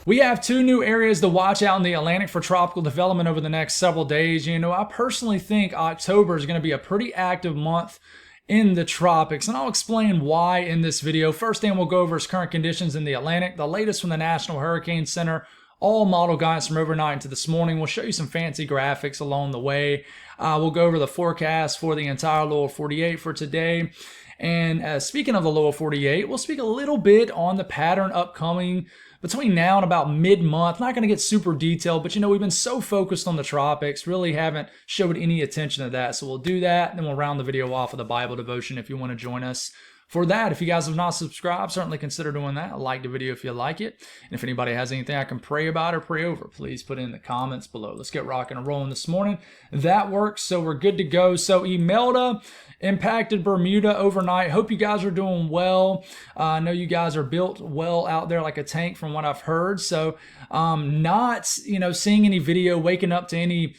We have two new areas to watch out in the Atlantic for tropical development over the next several days. You know, I personally think October is going to be a pretty active month in the tropics, and I'll explain why in this video. First thing we'll go over is current conditions in the Atlantic, the latest from the National Hurricane Center, all model guidance from overnight into this morning. We'll show you some fancy graphics along the way. We'll go over the forecast for the entire lower 48 for today. And speaking of the lower 48, we'll speak a little bit on the pattern upcoming between now and about mid-month. Not going to get super detailed, but you know, we've been so focused on the tropics, really haven't showed any attention to that. So we'll do that, and then we'll round the video off with a Bible devotion if you want to join us for that. If you guys have not subscribed, certainly consider doing that. Like the video if you like it. And if anybody has anything I can pray about or pray over, please put it in the comments below. Let's get rocking and rolling this morning. That works, so we're good to go. So Imelda impacted Bermuda overnight. Hope you guys are doing well. I know you guys are built well out there like a tank from what I've heard. So not, seeing any video, waking up to any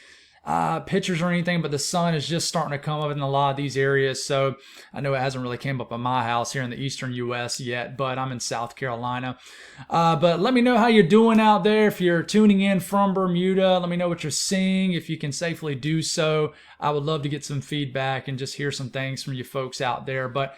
pictures or anything, but the sun is just starting to come up in a lot of these areas. So I know it hasn't really came up in my house here in the eastern US yet, but I'm in South Carolina. But let me know how you're doing out there. If you're tuning in from Bermuda, let me know what you're seeing, if you can safely do so. I would love to get some feedback and just hear some things from you folks out there. But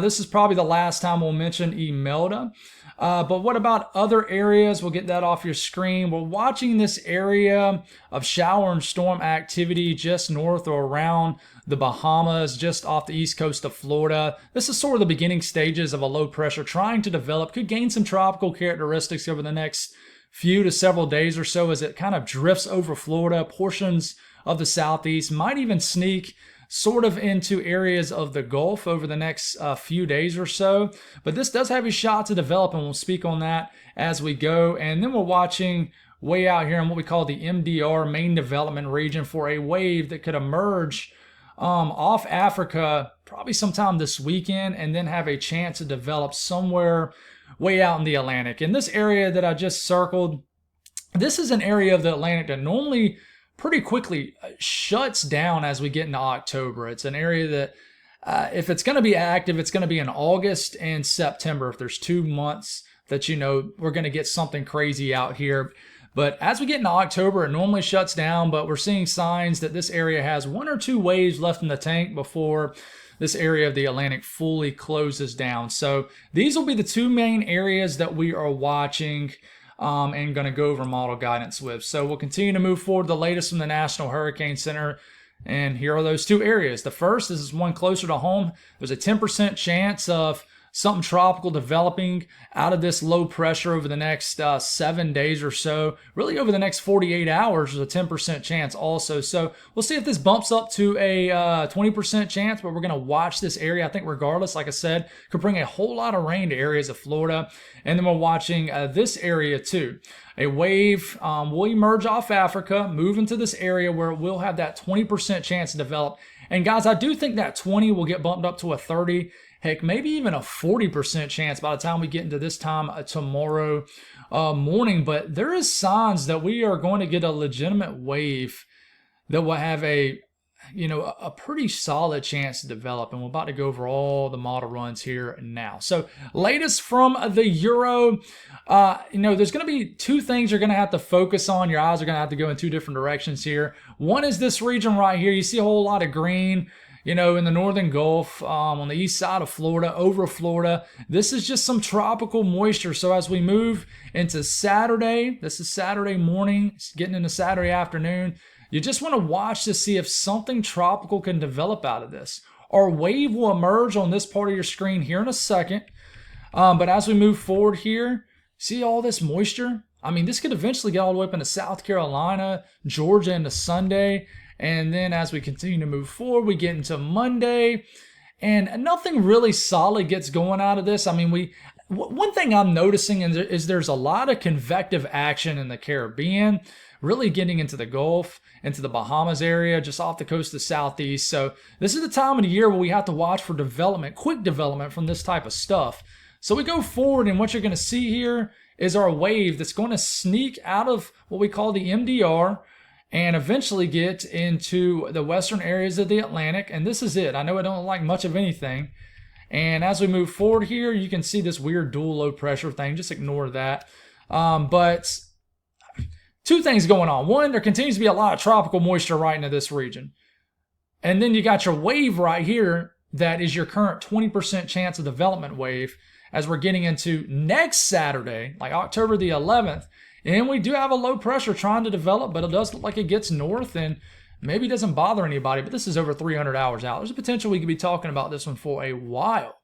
this is probably the last time we'll mention Imelda. But what about other areas? We'll get that off your screen. We're watching this area of shower and storm activity just north or around the Bahamas, just off the east coast of Florida. This is sort of the beginning stages of a low pressure trying to develop. Could gain some tropical characteristics over the next few to several days or so as it kind of drifts over Florida, portions of the southeast, might even sneak sort of into areas of the Gulf over the next few days or so. But this does have a shot to develop, and we'll speak on that as we go. And then we're watching way out here in what we call the MDR, main development region, for a wave that could emerge off Africa probably sometime this weekend, and then have a chance to develop somewhere way out in the Atlantic. In this area that I just circled, this is an area of the Atlantic that normally pretty quickly shuts down as we get into October. It's an area that if it's going to be active, it's going to be in August and September. If there's 2 months that we're going to get something crazy out here. But as we get into October, it normally shuts down, but we're seeing signs that this area has 1 or 2 waves left in the tank before this area of the Atlantic fully closes down. So these will be the 2 main areas that we are watching and going to go over model guidance with. So we'll continue to move forward. The latest from the National Hurricane Center, and here are those 2 areas. The first, this is one closer to home. There's a 10% chance of something tropical developing out of this low pressure over the next 7 days or so. Really over the next 48 hours, there's a 10% chance also. So we'll see if this bumps up to a 20% chance, but we're going to watch this area. I think regardless, like I said, could bring a whole lot of rain to areas of Florida. And then we're watching this area too. A wave will emerge off Africa, move into this area where it will have that 20% chance to develop. And guys, I do think that 20 will get bumped up to a 30. Heck, maybe even a 40% chance by the time we get into this time tomorrow morning. But there is signs that we are going to get a legitimate wave that will have a pretty solid chance to develop. And we're about to go over all the model runs here now. So latest from the Euro, there's going to be 2 things you're going to have to focus on. Your eyes are going to have to go in 2 different directions here. One is this region right here. You see a whole lot of green, in the northern Gulf, on the east side of Florida, over Florida. This is just some tropical moisture. So as we move into Saturday, this is Saturday morning, it's getting into Saturday afternoon, you just want to watch to see if something tropical can develop out of this. Our wave will emerge on this part of your screen here in a second. But as we move forward here, see all this moisture? I mean, this could eventually get all the way up into South Carolina, Georgia into Sunday. And then as we continue to move forward, we get into Monday, and nothing really solid gets going out of this. I mean, one thing I'm noticing is there's a lot of convective action in the Caribbean, really getting into the Gulf, into the Bahamas area, just off the coast of the southeast. So this is the time of the year where we have to watch for development, quick development from this type of stuff. So we go forward, and what you're going to see here is our wave that's going to sneak out of what we call the MDR, and eventually get into the western areas of the Atlantic. And this is it. I know I don't like much of anything. And as we move forward here, you can see this weird dual low pressure thing. Just ignore that. But two things going on. One, there continues to be a lot of tropical moisture right into this region. And then you got your wave right here that is your current 20% chance of development wave as we're getting into next Saturday, like October the 11th. And we do have a low pressure trying to develop, but it does look like it gets north and maybe doesn't bother anybody, but this is over 300 hours out. There's a potential we could be talking about this one for a while.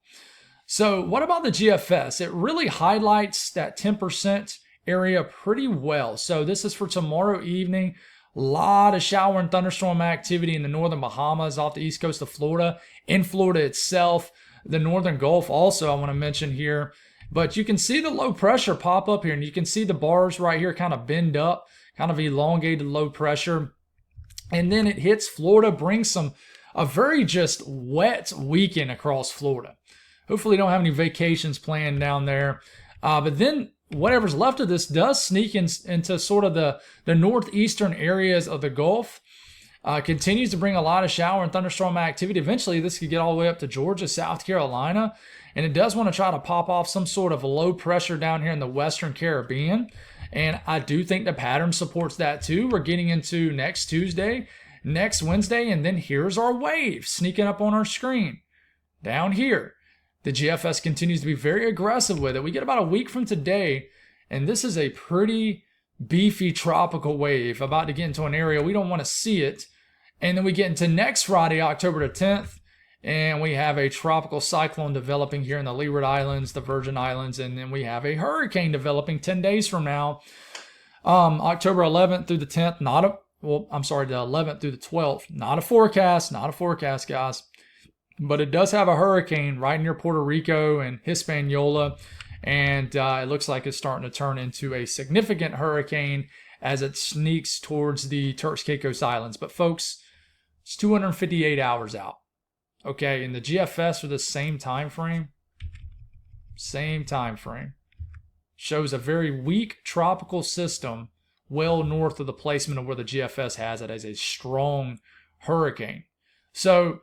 So what about the GFS? It really highlights that 10% area pretty well. So this is for tomorrow evening. A lot of shower and thunderstorm activity in the northern Bahamas off the east coast of Florida, in Florida itself, the northern Gulf also I want to mention here. But you can see the low pressure pop up here, and you can see the bars right here kind of bend up, kind of elongated low pressure. And then it hits Florida, brings a very just wet weekend across Florida. Hopefully you don't have any vacations planned down there. But then whatever's left of this does sneak into sort of the northeastern areas of the Gulf. Continues to bring a lot of shower and thunderstorm activity. Eventually, this could get all the way up to Georgia, South Carolina. And it does want to try to pop off some sort of low pressure down here in the Western Caribbean. And I do think the pattern supports that too. We're getting into next Tuesday, next Wednesday, and then here's our wave sneaking up on our screen. Down here, the GFS continues to be very aggressive with it. We get about a week from today, and this is a pretty beefy tropical wave about to get into an area we don't want to see it. And then we get into next Friday, October the 10th, and we have a tropical cyclone developing here in the Leeward Islands, the Virgin Islands, and then we have a hurricane developing 10 days from now, October 11th through the 10th. The 11th through the 12th. Not a forecast, guys. But it does have a hurricane right near Puerto Rico and Hispaniola, and it looks like it's starting to turn into a significant hurricane as it sneaks towards the Turks Caicos Islands. But folks, it's 258 hours out. Okay, and the GFS for the same time frame shows a very weak tropical system well north of the placement of where the GFS has it as a strong hurricane. So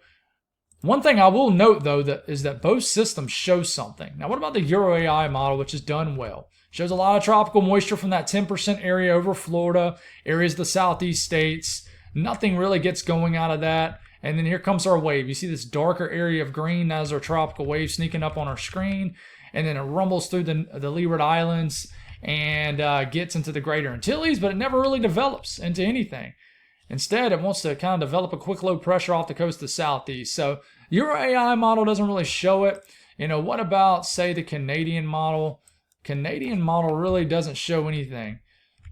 one thing I will note, though, is that both systems show something. Now, what about the Euro AI model, which has done well? Shows a lot of tropical moisture from that 10% area over Florida, areas of the southeast states. Nothing really gets going out of that. And then here comes our wave. You see this darker area of green as our tropical wave sneaking up on our screen. And then it rumbles through the Leeward Islands and gets into the Greater Antilles, but it never really develops into anything. Instead, it wants to kind of develop a quick low pressure off the coast of the southeast. So your AI model doesn't really show it. You know, what about, say, the Canadian model? Canadian model really doesn't show anything,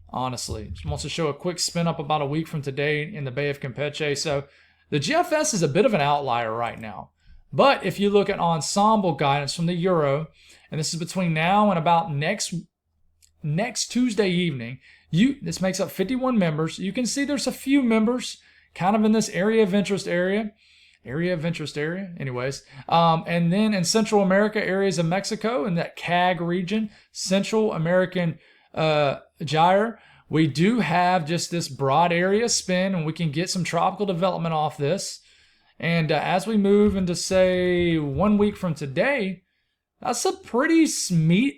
honestly. It wants to show a quick spin up about a week from today in the Bay of Campeche. So the GFS is a bit of an outlier right now. But if you look at ensemble guidance from the Euro, and this is between now and about next Tuesday evening, this makes up 51 members. You can see there's a few members kind of in this area of interest area. Anyways. And then in Central America, areas of Mexico, in that CAG region, Central American gyre, we do have just this broad area spin, and we can get some tropical development off this. And as we move into, say, 1 week from today, that's a pretty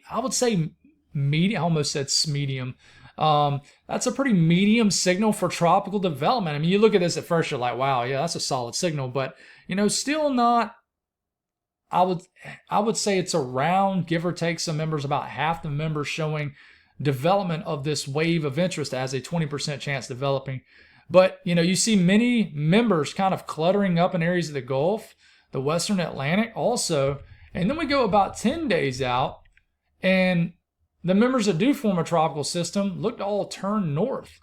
I would say medium. I almost said medium. That's a pretty medium signal for tropical development. I mean, you look at this at first, you're like, wow, yeah, that's a solid signal. But, you know, still not, I would say it's around, give or take some members, about half the members showing development of this wave of interest as a 20% chance developing. But, you know, you see many members kind of cluttering up in areas of the Gulf, the Western Atlantic also. And then we go about 10 days out, and the members that do form a tropical system look to all turn north,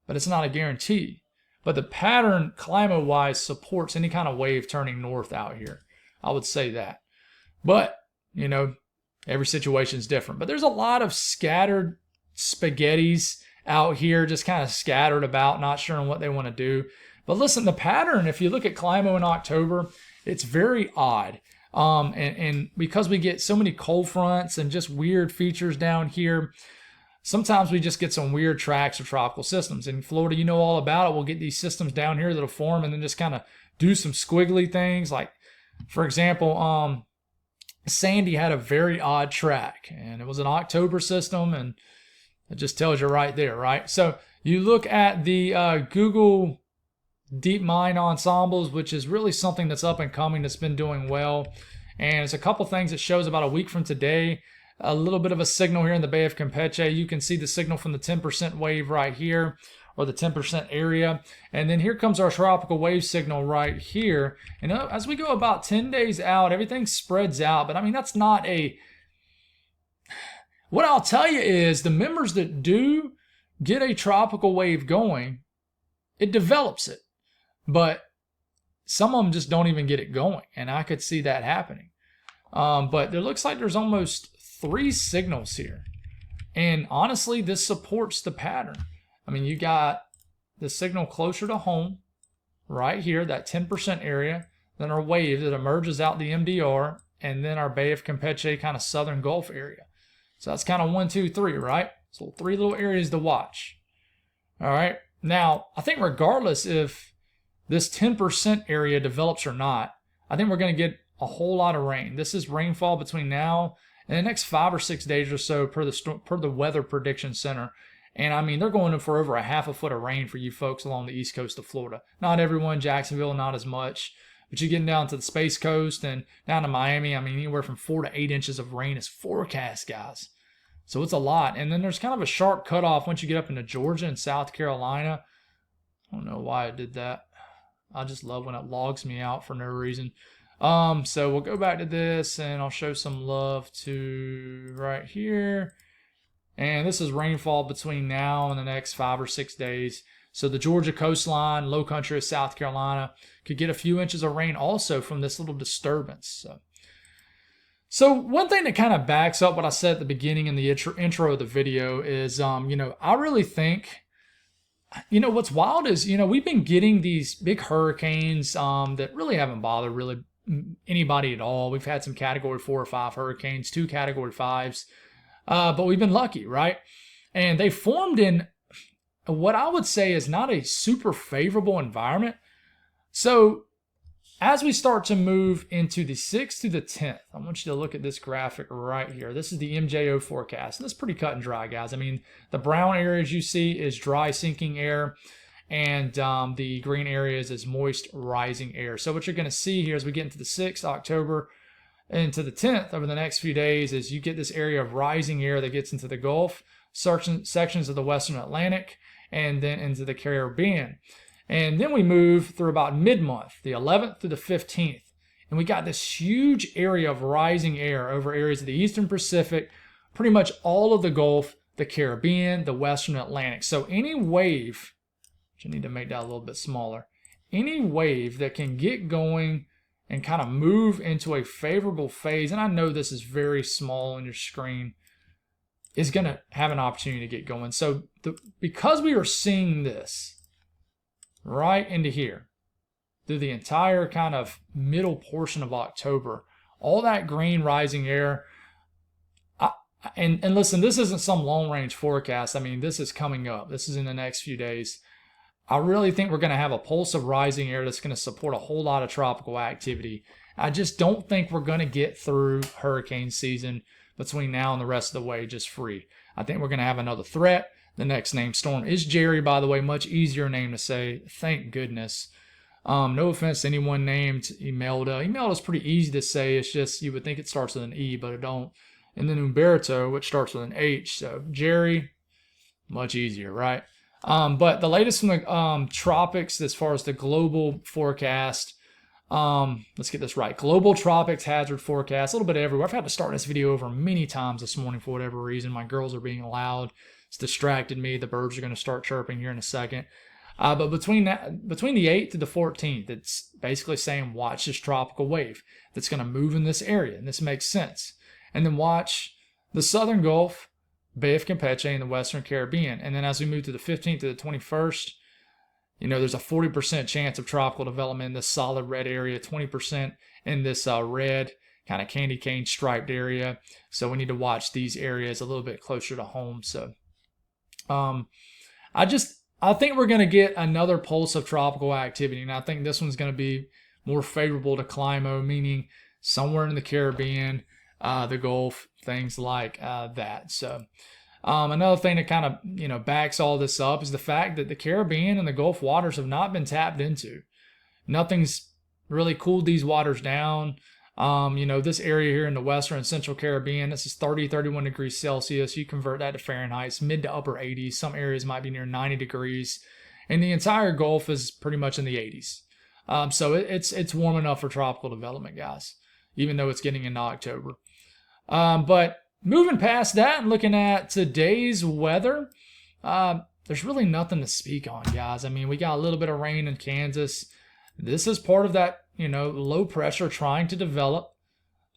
but it's not a guarantee. But the pattern, climate-wise, supports any kind of wave turning north out here. I would say that. But, you know, every situation is different. But there's a lot of scattered spaghettis out here, just kind of scattered about, not sure on what they want to do. But listen, the pattern, if you look at Climo in October, it's very odd. And because we get so many cold fronts and just weird features down here, sometimes we just get some weird tracks of tropical systems. In Florida, you know all about it. We'll get these systems down here that'll form and then just kind of do some squiggly things. Like, for example, Sandy had a very odd track, and it was an October system, and It just tells you right there, right? So you look at the Google Deep Mind Ensembles, which is really something that's up and coming, that's been doing well. And it's a couple things it shows about a week from today. A little bit of a signal here in the Bay of Campeche. You can see the signal from the 10% wave right here, or the 10% area. And then here comes our tropical wave signal right here. And as we go about 10 days out, everything spreads out. But I mean, that's not a... What I'll tell you is the members that do get a tropical wave going, it develops it. But some of them just don't even get it going. And I could see that happening. But it looks like there's almost 3 signals here. And honestly, this supports the pattern. I mean, you got the signal closer to home, right here, that 10% area, then our wave that emerges out the MDR, and then our Bay of Campeche kind of southern Gulf area. So that's kind of 1, 2, 3, right? So 3 little areas to watch. All right. Now, I think regardless if this 10% area develops or not, I think we're going to get a whole lot of rain. This is rainfall between now and the next 5 or 6 days or so per the Weather Prediction Center. And I mean, they're going in for over a half a foot of rain for you folks along the east coast of Florida. Not everyone, Jacksonville, not as much. But you're getting down to the Space Coast and down to Miami. I mean, anywhere from 4 to 8 inches of rain is forecast, guys. So it's a lot. And then there's kind of a sharp cutoff once you get up into Georgia and South Carolina. I don't know why it did that. I just love when it logs me out for no reason. So we'll go back to this and I'll show some love to right here. And this is rainfall between now and the next 5 or 6 days. So the Georgia coastline, low country of South Carolina could get a few inches of rain also from this little disturbance. So one thing that kind of backs up what I said at the beginning in the intro of the video is, I really think, what's wild is, we've been getting these big hurricanes that really haven't bothered really anybody at all. We've had some category 4 or 5 hurricanes, 2 category 5s. But we've been lucky, right? And they formed in what I would say is not a super favorable environment. So as we start to move into the 6th to the 10th, I want you to look at this graphic right here. This is the MJO forecast. And it's pretty cut and dry, guys. I mean, the brown areas you see is dry sinking air, and the green areas is moist rising air. So what you're going to see here as we get into the 6th, October, into the 10th over the next few days is you get this area of rising air that gets into the Gulf, sections of the Western Atlantic, and then into the Caribbean. And then we move through about mid-month, the 11th through the 15th. And we got this huge area of rising air over areas of the Eastern Pacific, pretty much all of the Gulf, the Caribbean, the Western Atlantic. So any wave, which I need to make that a little bit smaller, any wave that can get going and kind of move into a favorable phase, and I know this is very small on your screen, is going to have an opportunity to get going. So because we are seeing this right into here through the entire kind of middle portion of October, all that green rising air, and listen, this isn't some long range forecast. I mean, this is coming up. This is in the next few days. I really think we're going to have a pulse of rising air that's going to support a whole lot of tropical activity. I just don't think we're going to get through hurricane season between now and the rest of the way just free. I think we're going to have another threat. The next named storm is Jerry, by the way, much easier name to say. Thank goodness. No offense to anyone named Imelda. Imelda is pretty easy to say. It's just you would think it starts with an E, but it don't. And then Umberto, which starts with an H. So Jerry, much easier, right? But the latest from the tropics as far as the global forecast, let's get this right. Global tropics hazard forecast, a little bit everywhere. I've had to start this video over many times this morning for whatever reason. My girls are being loud. It's distracted me. The birds are going to start chirping here in a second. But between the 8th to the 14th, it's basically saying watch this tropical wave that's going to move in this area. And this makes sense. And then watch the southern Gulf, Bay of Campeche, and the Western Caribbean. And then as we move to the 15th to the 21st, there's a 40% chance of tropical development in this solid red area, 20% in this red kind of candy cane striped area. So we need to watch these areas a little bit closer to home. So I think we're going to get another pulse of tropical activity. And I think this one's going to be more favorable to Climo, meaning somewhere in the Caribbean, the Gulf, things like that. So Another thing that kind of backs all this up is the fact that the Caribbean and the Gulf waters have not been tapped into. Nothing's really cooled these waters down. This area here in the western and central Caribbean, this is 30, 31 degrees Celsius. You convert that to Fahrenheit, it's mid to upper 80s. Some areas might be near 90 degrees. And the entire Gulf is pretty much in the 80s. So it's warm enough for tropical development, guys, even though it's getting into October. But moving past that and looking at today's weather, there's really nothing to speak on, guys. I mean, we got a little bit of rain in Kansas. This is part of that, low pressure trying to develop.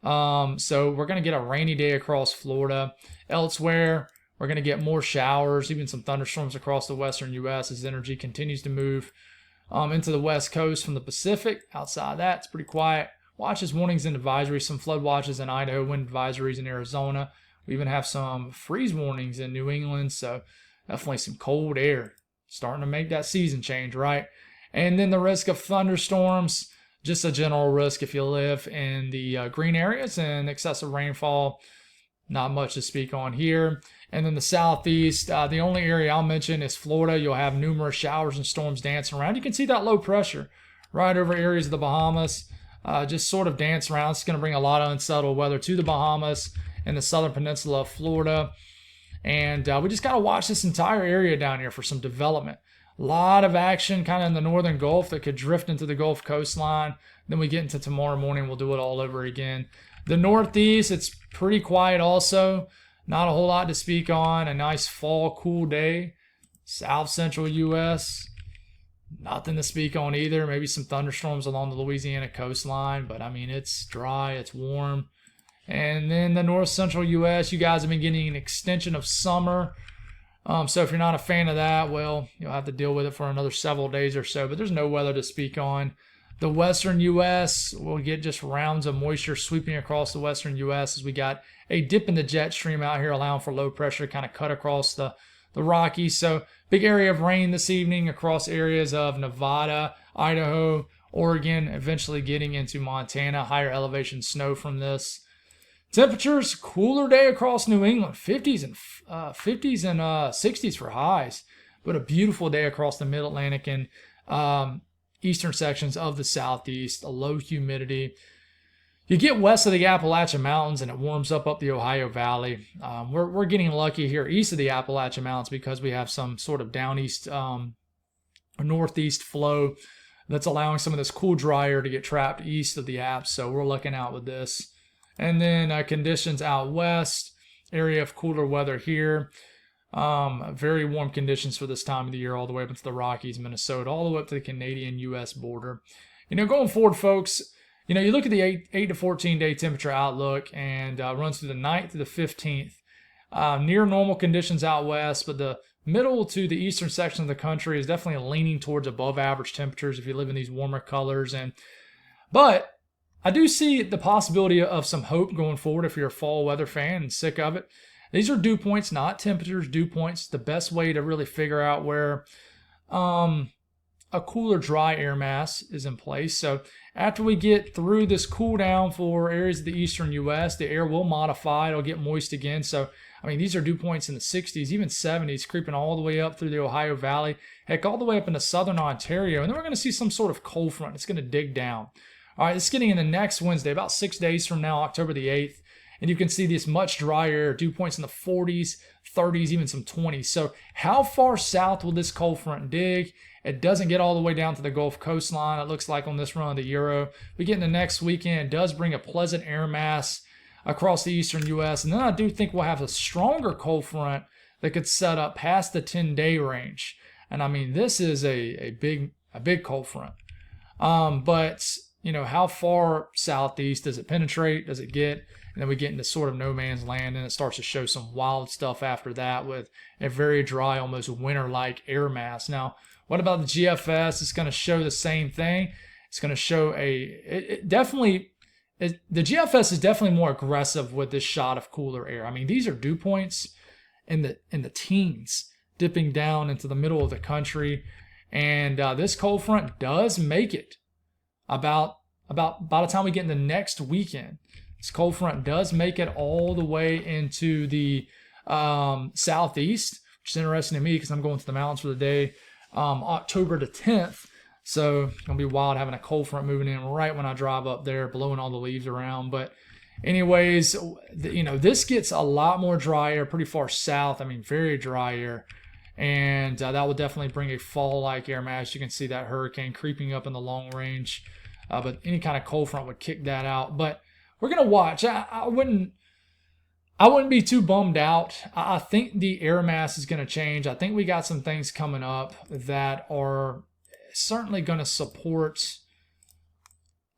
So we're going to get a rainy day across Florida. Elsewhere, we're going to get more showers, even some thunderstorms across the western U.S. as energy continues to move into the west coast from the Pacific. Outside of that, it's pretty quiet. Watches, warnings, and advisories. Some flood watches in Idaho, wind advisories in Arizona. We even have some freeze warnings in New England. So definitely some cold air starting to make that season change, right? And then the risk of thunderstorms, just a general risk if you live in the green areas, and excessive rainfall, not much to speak on here. And then the southeast, the only area I'll mention is Florida. You'll have numerous showers and storms dancing around. You can see that low pressure right over areas of the Bahamas, just sort of dance around. It's going to bring a lot of unsettled weather to the Bahamas and the southern peninsula of Florida. And we just got to watch this entire area down here for some development. A lot of action kind of in the northern Gulf that could drift into the Gulf coastline. Then we get into tomorrow morning, we'll do it all over again. The northeast, it's pretty quiet also. Not a whole lot to speak on. A nice fall cool day. South central U.S., nothing to speak on either. Maybe some thunderstorms along the Louisiana coastline. But, I mean, it's dry, it's warm. And then the north central U.S., you guys have been getting an extension of summer. So if you're not a fan of that, well, you'll have to deal with it for another several days or so. But there's no weather to speak on. The western U.S. will get just rounds of moisture sweeping across the western U.S. as we got a dip in the jet stream out here, allowing for low pressure to kind of cut across the Rockies. So big area of rain this evening across areas of Nevada, Idaho, Oregon, eventually getting into Montana. Higher elevation snow from this. Temperatures, cooler day across New England, 50s and 60s for highs, but a beautiful day across the mid-Atlantic and eastern sections of the southeast, a low humidity. You get west of the Appalachian Mountains and it warms up the Ohio Valley. We're getting lucky here east of the Appalachian Mountains because we have some sort of down east northeast flow that's allowing some of this cool dry air to get trapped east of the Apps, so we're looking out with this. And then conditions out west, area of cooler weather here. Very warm conditions for this time of the year, all the way up into the Rockies, Minnesota, all the way up to the Canadian-U.S. border. Going forward, folks, you look at the 8 to 14 day temperature outlook and runs through the 9th to the 15th. Near normal conditions out west, but the middle to the eastern section of the country is definitely leaning towards above average temperatures if you live in these warmer colors. But I do see the possibility of some hope going forward if you're a fall weather fan and sick of it. These are dew points, not temperatures, dew points. The best way to really figure out where a cooler, dry air mass is in place. So after we get through this cool down for areas of the eastern U.S., the air will modify. It'll get moist again. So, I mean, these are dew points in the 60s, even 70s, creeping all the way up through the Ohio Valley, heck, all the way up into southern Ontario. And then we're going to see some sort of cold front. It's going to dig down. All right, it's getting in the next Wednesday, about 6 days from now, October the 8th. And you can see this much drier, dew points in the 40s, 30s, even some 20s. So how far south will this cold front dig? It doesn't get all the way down to the Gulf coastline, it looks like on this run of the Euro. We get in the next weekend, it does bring a pleasant air mass across the eastern U.S. And then I do think we'll have a stronger cold front that could set up past the 10-day range. And I mean, this is a big cold front. But how far southeast does it penetrate? Does it get? And then we get into sort of no man's land, and it starts to show some wild stuff after that with a very dry, almost winter-like air mass. Now, what about the GFS? It's going to show the same thing. It's going to show the GFS is definitely more aggressive with this shot of cooler air. I mean, these are dew points in the teens, dipping down into the middle of the country, and this cold front does make it about by the time we get into next weekend. This cold front does make it all the way into the southeast, which is interesting to me because I'm going to the mountains for the day, October the 10th. So it's going to be wild having a cold front moving in right when I drive up there, blowing all the leaves around. But anyways, this gets a lot more dry air pretty far south. I mean, very dry air. And that will definitely bring a fall-like air mass. You can see that hurricane creeping up in the long range. But any kind of cold front would kick that out. But we're going to watch. I wouldn't be too bummed out. I think the air mass is going to change. I think we got some things coming up that are certainly going to support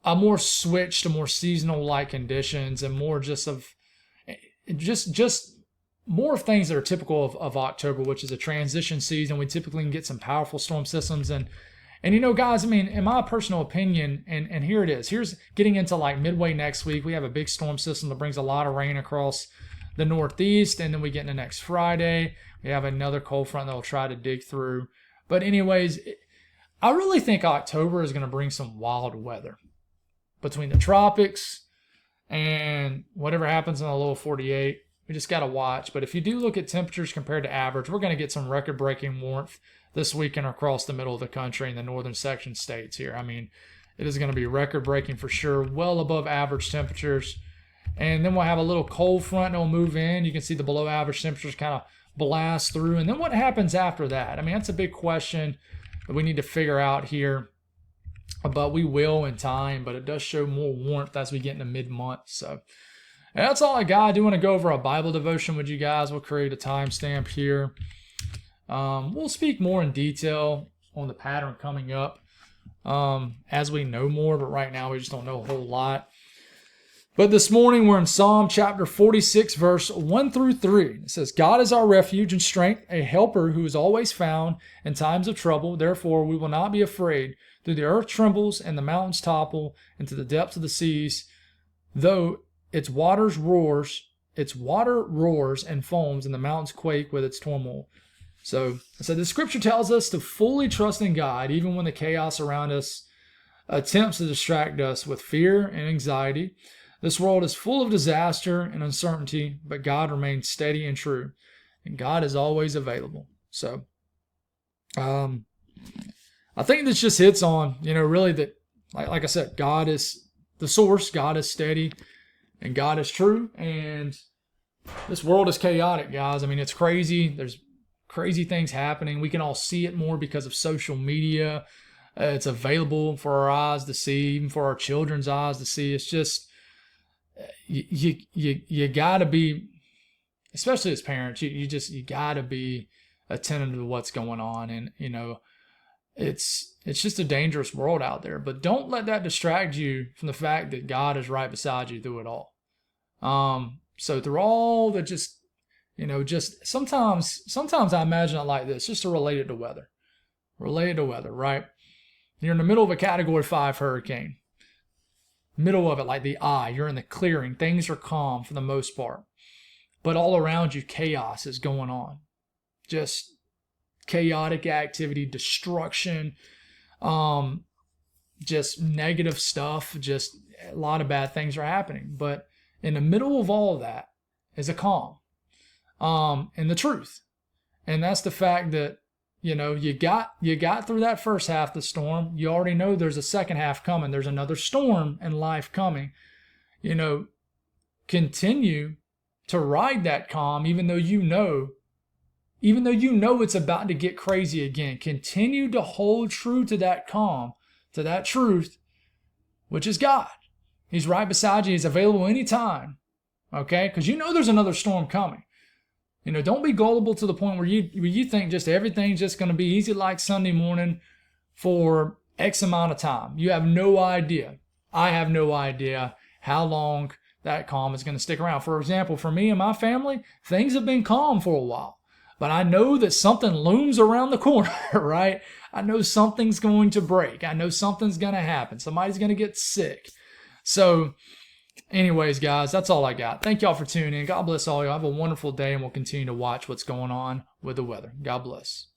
a more switch to more seasonal-like conditions and more just more of things that are typical of October, which is a transition season. We typically can get some powerful storm systems. And guys, I mean, in my personal opinion, and here it is. Here's getting into like midway next week. We have a big storm system that brings a lot of rain across the Northeast. And then we get into next Friday. We have another cold front that will try to dig through. But anyways, I really think October is going to bring some wild weather between the tropics and whatever happens in the lower 48. We just got to watch. But if you do look at temperatures compared to average, we're going to get some record-breaking warmth this weekend across the middle of the country in the northern section states here. I mean, it is going to be record-breaking for sure, well above average temperatures. And then we'll have a little cold front that will move in. You can see the below-average temperatures kind of blast through. And then what happens after that? I mean, that's a big question that we need to figure out here. But we will in time. But it does show more warmth as we get into mid-month. So that's all I got. I do want to go over a Bible devotion with you guys. We'll create a timestamp here. We'll speak more in detail on the pattern coming up as we know more, but right now we just don't know a whole lot. But this morning we're in Psalm chapter 46, verse 1 through 3. It says, God is our refuge and strength, a helper who is always found in times of trouble. Therefore we will not be afraid. Though the earth trembles and the mountains topple into the depths of the seas, though its water roars and foams, and the mountains quake with its turmoil. So the scripture tells us to fully trust in God, even when the chaos around us attempts to distract us with fear and anxiety. This world is full of disaster and uncertainty, but God remains steady and true, and God is always available. So, I think this just hits on, really that, like I said, God is the source, God is steady, and God is true, and this world is chaotic, guys. I mean, it's crazy. There's crazy things happening. We can all see it more because of social media. It's available for our eyes to see, even for our children's eyes to see. It's just, you got to be, especially as parents, you got to be attentive to what's going on. And, it's just a dangerous world out there. But don't let that distract you from the fact that God is right beside you through it all. So through all the just sometimes I imagine it like this, just to relate it to weather. Right? You're in the middle of a Category 5 hurricane. Middle of it, like the eye. You're in the clearing. Things are calm for the most part. But all around you, chaos is going on. Just chaotic activity, destruction, just negative stuff. Just a lot of bad things are happening. But in the middle of all of that is a calm. And the truth. And that's the fact that, you got through that first half of the storm. You already know there's a second half coming. There's another storm in life coming. Continue to ride that calm, even though you know it's about to get crazy again. Continue to hold true to that calm, to that truth, which is God. He's right beside you. He's available anytime. Okay? Because there's another storm coming. Don't be gullible to the point where you think just everything's just going to be easy like Sunday morning for X amount of time. You have no idea. I have no idea how long that calm is going to stick around. For example, for me and my family, things have been calm for a while. But I know that something looms around the corner, right? I know something's going to break. I know something's going to happen. Somebody's going to get sick. So, anyways, guys, that's all I got. Thank y'all for tuning in. God bless all y'all. Have a wonderful day, and we'll continue to watch what's going on with the weather. God bless.